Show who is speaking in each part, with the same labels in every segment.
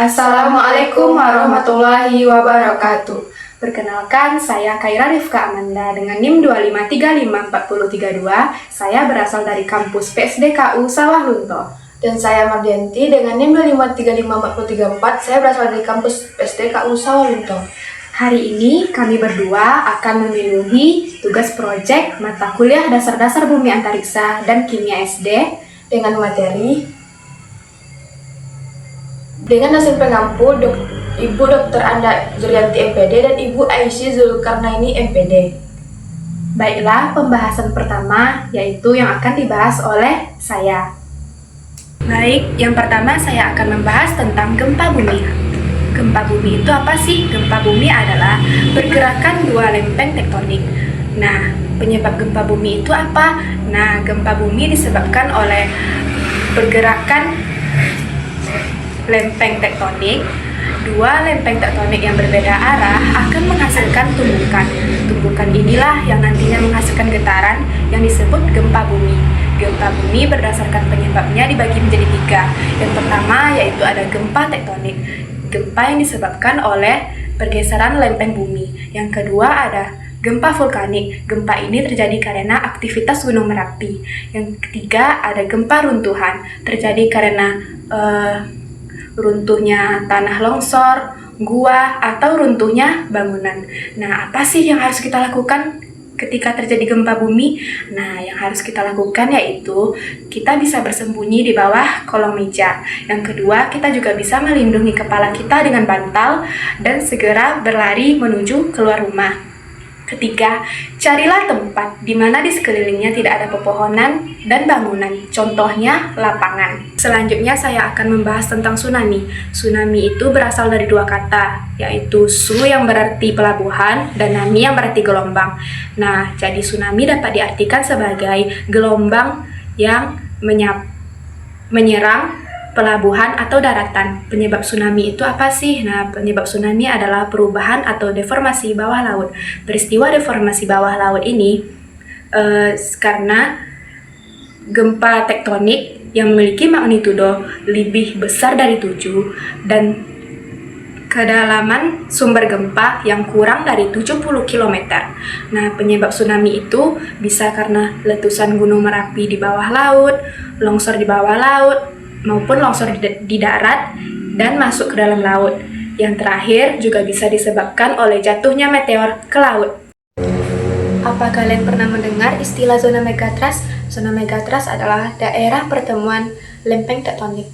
Speaker 1: Assalamualaikum warahmatullahi wabarakatuh. Perkenalkan, saya Kaira Rifka Amanda dengan NIM 2535432. Saya berasal dari kampus PSDKU Sawah Lunto.
Speaker 2: Dan saya Mardianti dengan NIM 2535434. Saya berasal dari kampus PSDKU Sawah Lunto.
Speaker 1: Hari ini kami berdua akan memenuhi tugas proyek mata kuliah dasar-dasar bumi antariksa dan kimia SD
Speaker 2: dengan materi dengan hasil pengampu Ibu Dr. Anda Zurianti MPD dan Ibu Aisyah Zulkarnaini MPD.
Speaker 1: Baiklah, pembahasan pertama yaitu yang akan dibahas oleh saya. Baik, yang pertama saya akan membahas tentang gempa bumi. Gempa bumi itu apa sih? Gempa bumi adalah pergerakan dua lempeng tektonik. Nah, penyebab gempa bumi itu apa? Nah, gempa bumi disebabkan oleh pergerakan lempeng tektonik. Dua lempeng tektonik yang berbeda arah akan menghasilkan tumbukan. Tumbukan inilah yang nantinya menghasilkan getaran yang disebut gempa bumi. Gempa bumi berdasarkan penyebabnya dibagi menjadi tiga. Yang pertama yaitu ada gempa tektonik. Gempa yang disebabkan oleh pergeseran lempeng bumi. Yang kedua ada gempa vulkanik. Gempa ini terjadi karena aktivitas Gunung Merapi. Yang ketiga ada gempa runtuhan. Terjadi karena runtuhnya tanah longsor, gua, atau runtuhnya bangunan. Nah, apa sih yang harus kita lakukan ketika terjadi gempa bumi? Nah, yang harus kita lakukan yaitu kita bisa bersembunyi di bawah kolong meja. Yang kedua, kita juga bisa melindungi kepala kita dengan bantal dan segera berlari menuju keluar rumah. Ketiga, carilah tempat di mana di sekelilingnya tidak ada pepohonan dan bangunan, contohnya lapangan. Selanjutnya saya akan membahas tentang tsunami. Tsunami itu berasal dari dua kata, yaitu su yang berarti pelabuhan dan nami yang berarti gelombang. Nah, jadi tsunami dapat diartikan sebagai gelombang yang menyerang pelabuhan atau daratan. Penyebab tsunami itu apa sih? Nah, penyebab tsunami adalah perubahan atau deformasi bawah laut. Peristiwa deformasi bawah laut ini karena gempa tektonik yang memiliki magnitudo lebih besar dari 7 dan kedalaman sumber gempa yang kurang dari 70 km. Nah, penyebab tsunami itu bisa karena letusan Gunung Merapi di bawah laut, longsor di bawah laut, maupun longsor di darat dan masuk ke dalam laut. Yang terakhir juga bisa disebabkan oleh jatuhnya meteor ke laut. Apa kalian pernah mendengar istilah zona megatrust? Zona megatrust adalah daerah pertemuan lempeng tektonik.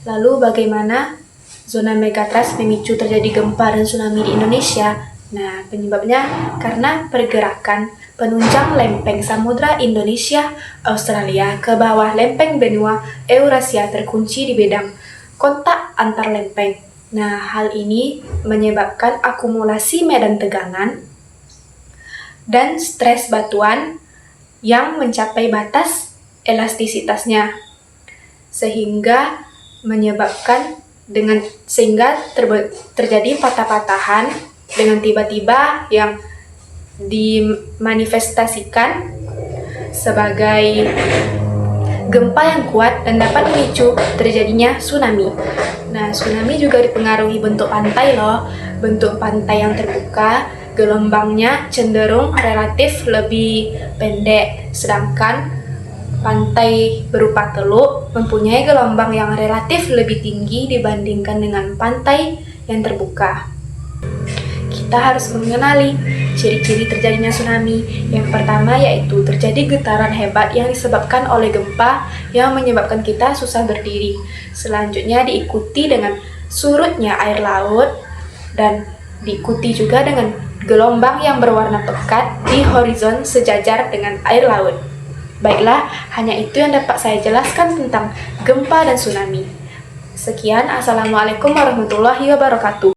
Speaker 1: Lalu bagaimana zona megatrust memicu terjadi gempa dan tsunami di Indonesia? Nah, penyebabnya karena pergerakan penunjang lempeng Samudra Indonesia Australia ke bawah lempeng benua Eurasia terkunci di bidang kontak antar lempeng. Nah, hal ini menyebabkan akumulasi medan tegangan dan stres batuan yang mencapai batas elastisitasnya sehingga terjadi patah-patahan dengan tiba-tiba yang dimanifestasikan sebagai gempa yang kuat dan dapat memicu terjadinya tsunami. Nah, tsunami juga dipengaruhi bentuk pantai loh. Bentuk pantai yang terbuka, gelombangnya cenderung relatif lebih pendek, sedangkan pantai berupa teluk mempunyai gelombang yang relatif lebih tinggi dibandingkan dengan pantai yang terbuka. Kita harus mengenali ciri-ciri terjadinya tsunami. Yang pertama yaitu terjadi getaran hebat yang disebabkan oleh gempa yang menyebabkan kita susah berdiri. Selanjutnya diikuti dengan surutnya air laut dan diikuti juga dengan gelombang yang berwarna pekat di horizon sejajar dengan air laut. Baiklah, hanya itu yang dapat saya jelaskan tentang gempa dan tsunami. Sekian, Assalamualaikum warahmatullahi wabarakatuh.